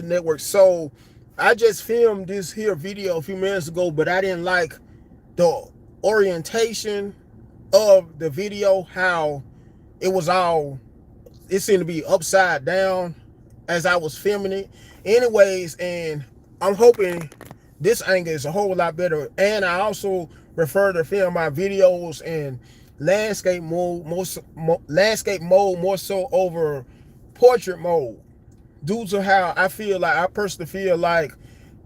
social network. So I just filmed this here video a few minutes ago, but I didn't like the orientation of the video, how it was all, it seemed to be upside down as I was filming it. Anyways, and I'm hoping this angle is a whole lot better. And I also prefer to film my videos in landscape mode, landscape mode more so over portrait mode, due to how I personally feel like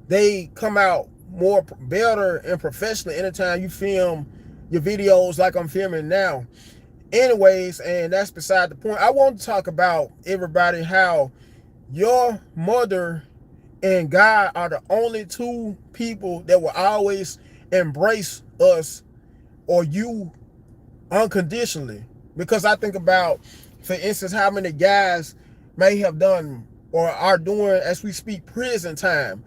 they come out more better and professional anytime you film your videos like I'm filming now. Anyways, and that's beside the point. I want to talk about everybody how your mother and God are the only two people that will always embrace us or you unconditionally. Because I think about, for instance, how many guys may have done or are doing, as we speak, prison time.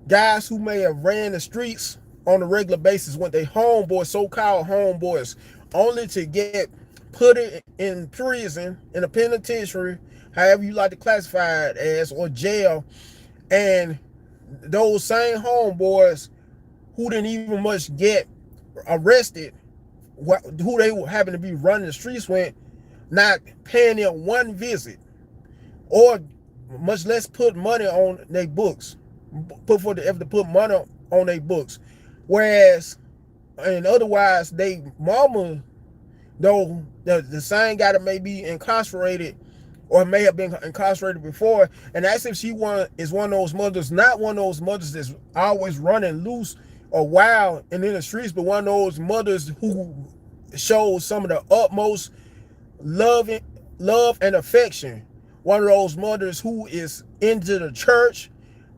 Guys who may have ran the streets on a regular basis with their homeboys, so-called homeboys, only to get put in prison, in a penitentiary, however you like to classify it as, or jail. And those same homeboys who didn't even much get arrested, who they happen to be running the streets with, not paying them one visit, or much less put money on their books, to put money on their books. Whereas, and otherwise, they mama, though the same guy that may be incarcerated or may have been incarcerated before, and that's if she is one of those mothers, not one of those mothers that's always running loose or wild and in the streets, but one of those mothers who shows some of the utmost love and affection. One of those mothers who is into the church,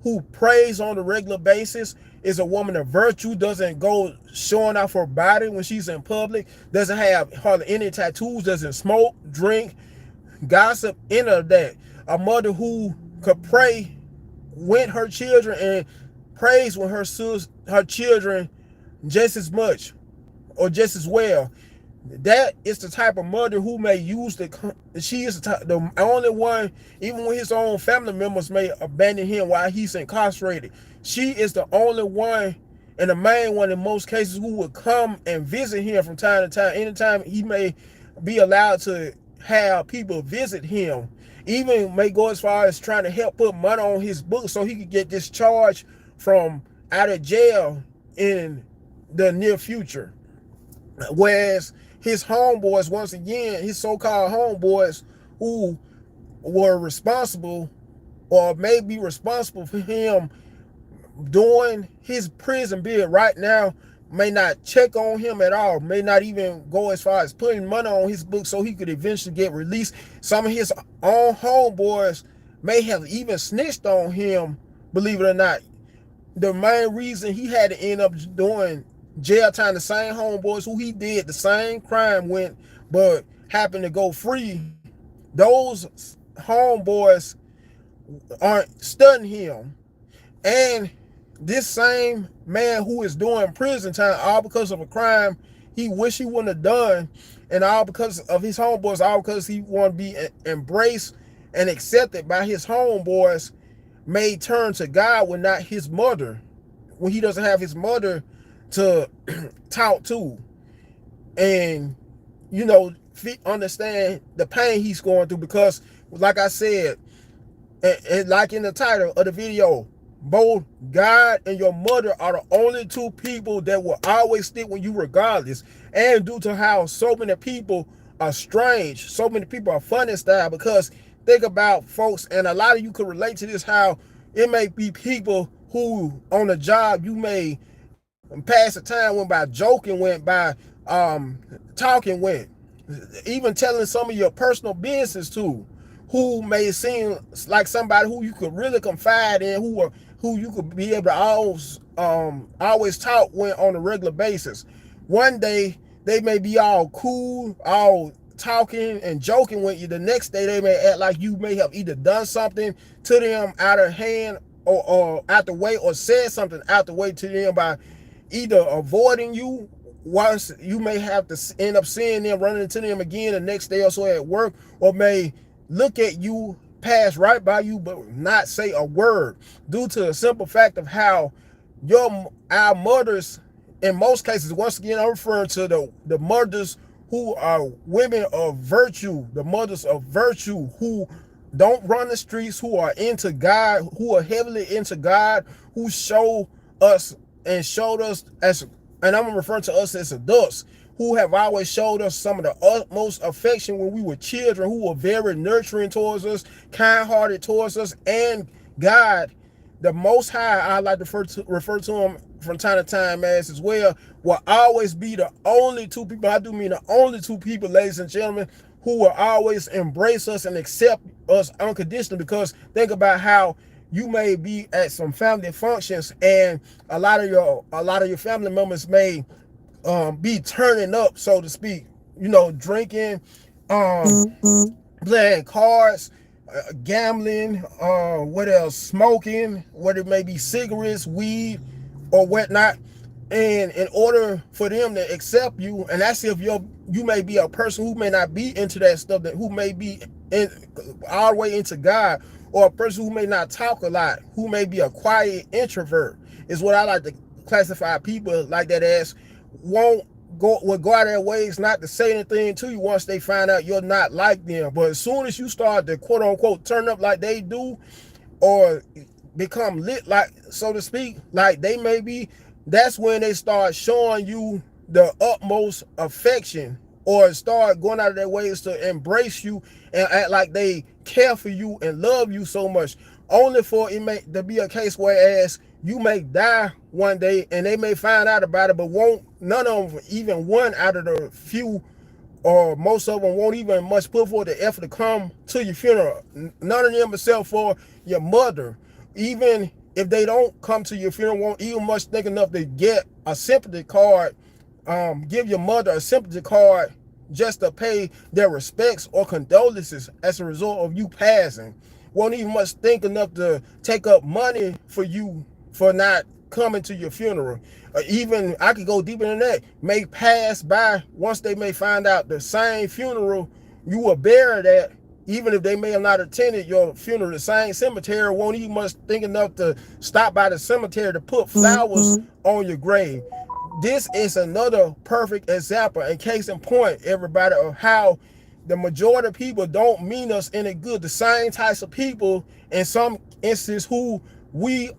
who prays on a regular basis, is a woman of virtue, doesn't go showing off her body when she's in public, doesn't have hardly any tattoos, doesn't smoke, drink, gossip, any of that. A mother who could pray with her children and prays with her children just as much or just as well. That is the type of mother who may use she is the only one, even when his own family members may abandon him while he's incarcerated. She is the only one and the main one in most cases who would come and visit him from time to time. Anytime he may be allowed to have people visit him, even may go as far as trying to help put money on his books so he could get discharged from out of jail in the near future. Whereas his homeboys, once again, his so-called homeboys who were responsible or may be responsible for him doing his prison bid right now, may not check on him at all, may not even go as far as putting money on his book so he could eventually get released. Some of his own homeboys may have even snitched on him, believe it or not. The main reason he had to end up doing jail time, the same homeboys who he did the same crime with but happened to go free, those homeboys aren't studying him. And this same man who is doing prison time, all because of a crime he wish he wouldn't have done, and all because of his homeboys, all because he want to be embraced and accepted by his homeboys, may turn to God when not his mother, when he doesn't have his mother to talk to and understand the pain he's going through. Because like I said, and like in the title of the video, both God and your mother are the only two people that will always stick with you regardless. And due to how so many people are strange, so many people are funny style, because think about folks, and a lot of you could relate to this, how it may be people who on the job you may pass the time went by, joking went by, talking went, even telling some of your personal business to, who may seem like somebody who you could really confide in, who you could be able to always talk with on a regular basis. One day they may be all cool, all talking and joking with you. The next day they may act like you may have either done something to them out of hand or out the way, or said something out the way to them by either avoiding you. Once you may have to end up seeing them, running into them again the next day or so at work, or may look at you pass right by you but not say a word, due to the simple fact of how our mothers, in most cases, once again I'm referring to the mothers who are women of virtue, the mothers of virtue who don't run the streets, who are into God, who are heavily into God, who show us and showed us as, and I'm referring to us as adults, who have always showed us some of the utmost affection when we were children, who were very nurturing towards us, kind-hearted towards us, and God, the Most High, I like to refer to him from time to time as well, will always be the only two people, I do mean the only two people, ladies and gentlemen, who will always embrace us and accept us unconditionally. Because think about how you may be at some family functions and a lot of your family members may be turning up, so to speak, drinking, playing cards, gambling, what else, smoking, whether it may be cigarettes, weed, or whatnot. And in order for them to accept you, and that's if you may be a person who may not be into that stuff, who may be all the way into God, or a person who may not talk a lot, who may be a quiet introvert, is what I like to classify people like that as, will go out of their ways not to say anything to you once they find out you're not like them. But as soon as you start to quote unquote turn up like they do, or become lit, like, so to speak, like they may be, that's when they start showing you the utmost affection, or start going out of their ways to embrace you and act like they care for you and love you so much, only for it may to be a case whereas you may die one day and they may find out about it, but none of them, even one out of the few, or most of them, won't even much put forth the effort to come to your funeral. None of them, except for your mother, even if they don't come to your funeral, won't even much think enough to get a sympathy card, give your mother a sympathy card just to pay their respects or condolences as a result of you passing. Won't even much think enough to take up money for you for not coming to your funeral. Even, I could go deeper than that, may pass by once they may find out the same funeral you were buried at, even if they may have not attended your funeral, the same cemetery won't even much think enough to stop by the cemetery to put flowers on your grave. This is another perfect example and case in point, everybody, of how the majority of people don't mean us any good. The same types of people, in some instances, who we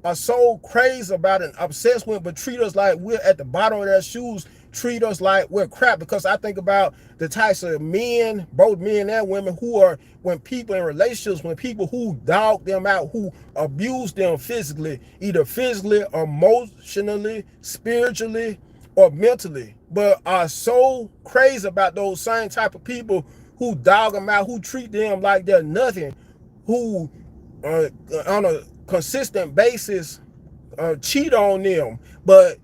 are so crazy about and obsessed with, but treat us like we're at the bottom of their shoes, treat us like we're crap. Because I think about the types of men, both men and women, who are, when people in relationships, when people who dog them out, who abuse them physically, either physically, emotionally, spiritually, or mentally, but are so crazy about those same type of people who dog them out, who treat them like they're nothing, who on a consistent basis cheat on them. But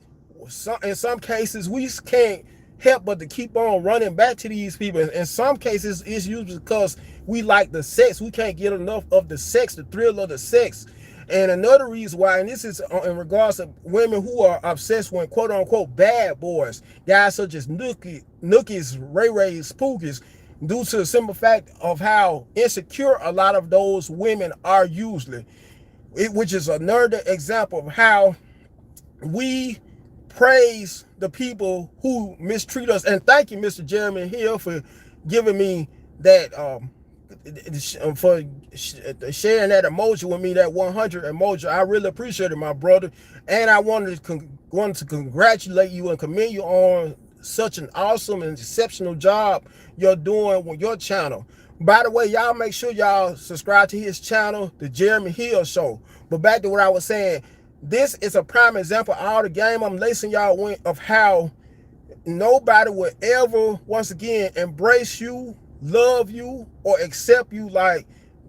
in some cases we can't help but to keep on running back to these people. In some cases it's usually because we like the sex. We can't get enough of the sex, the thrill of the sex. And another reason why, and this is in regards to women who are obsessed with quote unquote bad boys, guys such as Nookies, Ray Rays, Pookies, due to the simple fact of how insecure a lot of those women are usually. Which is another example of how we praise the people who mistreat us. And thank you, Mr. Jeremy Hill, for giving me that, for sharing that emoji with me, that 100 emoji. I really appreciate it, my brother. And I wanted to congratulate you and commend you on such an awesome and exceptional job you're doing with your channel. By the way, y'all make sure y'all subscribe to his channel, The Jeremy Hill Show. But back to what I was saying, this is a prime example of all the game I'm lacing y'all with, of how nobody will ever, once again, embrace you, love you, or accept you like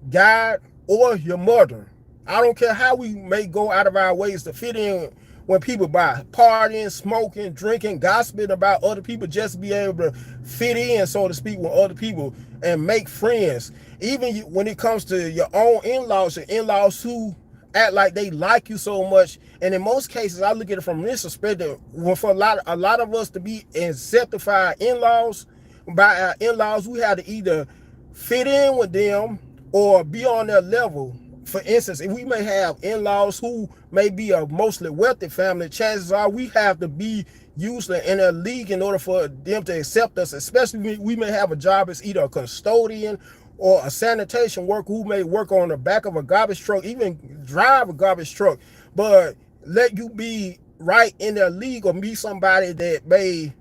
God or your mother. I don't care how we may go out of our ways to fit in when people by partying, smoking, drinking, gossiping about other people, just to be able to fit in, so to speak, with other people and make friends. Even when it comes to your own in-laws, your in-laws who act like they like you so much. And in most cases, I look at it from this perspective, for a lot of us to be accepted by our in-laws, we have to either fit in with them or be on their level. For instance, if we may have in-laws who may be a mostly wealthy family, chances are we have to be usually in a league in order for them to accept us, especially we may have a job as either a custodian or a sanitation worker who may work on the back of a garbage truck, even drive a garbage truck, but let you be right in their league or be somebody that may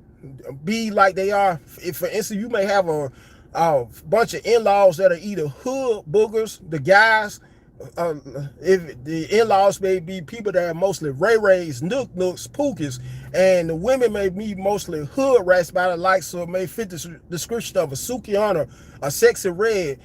be like they are. If, for instance, you may have a bunch of in-laws that are either hood boogers, the guys, if the in-laws may be people that are mostly ray-rays, nooks, pookies, and the women may be mostly hood rats by the likes of, may fit the description of a Sukihana, a Sexy Red,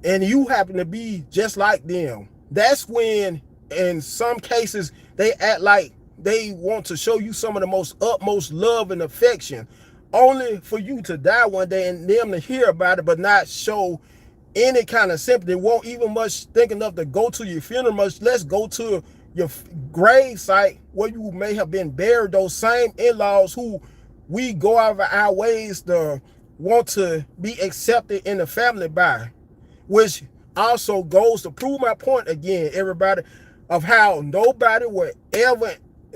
and you happen to be just like them. That's when, in some cases, they act like they want to show you some of the most utmost love and affection, only for you to die one day and them to hear about it, but not show any kind of sympathy. Won't even much think enough to go to your funeral, much less go to your grave site where you may have been buried. Those same in-laws who we go out of our ways to want to be accepted in the family by, which also goes to prove my point again, everybody, of how nobody would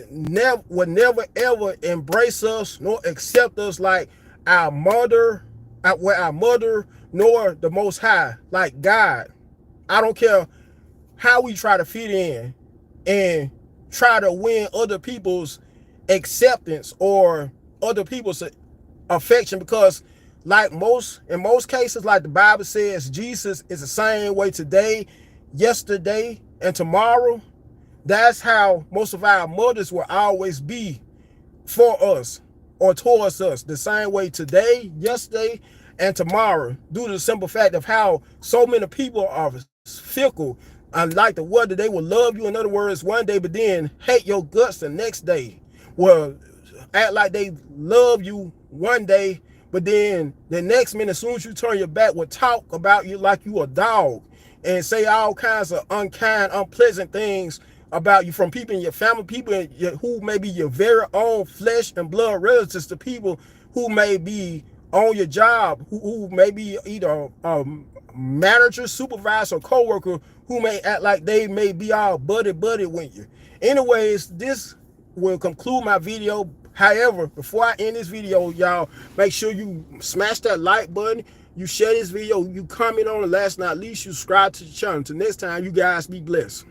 never ever embrace us nor accept us like our mother, nor the Most High, like God. I don't care how we try to fit in and try to win other people's acceptance or other people's affection, because in most cases, like the Bible says, Jesus is the same way today, yesterday, and tomorrow. That's how most of our mothers will always be for us or towards us, the same way today, yesterday, and tomorrow, due to the simple fact of how so many people are fickle and like the word that they will love you, in other words, one day, but then hate your guts the next day. Well, act like they love you one day, but then the next minute, as soon as you turn your back, will talk about you like you a dog and say all kinds of unkind, unpleasant things about you, from people in your family, people who may be your very own flesh and blood relatives, to people who may be on your job, who may be either a manager, supervisor, or co-worker, who may act like they may be all buddy with you. Anyways, this will conclude my video. However, before I end this video, y'all, make sure you smash that like button, you share this video, you comment on it, last but not least, you subscribe to the channel. Until next time, you guys be blessed.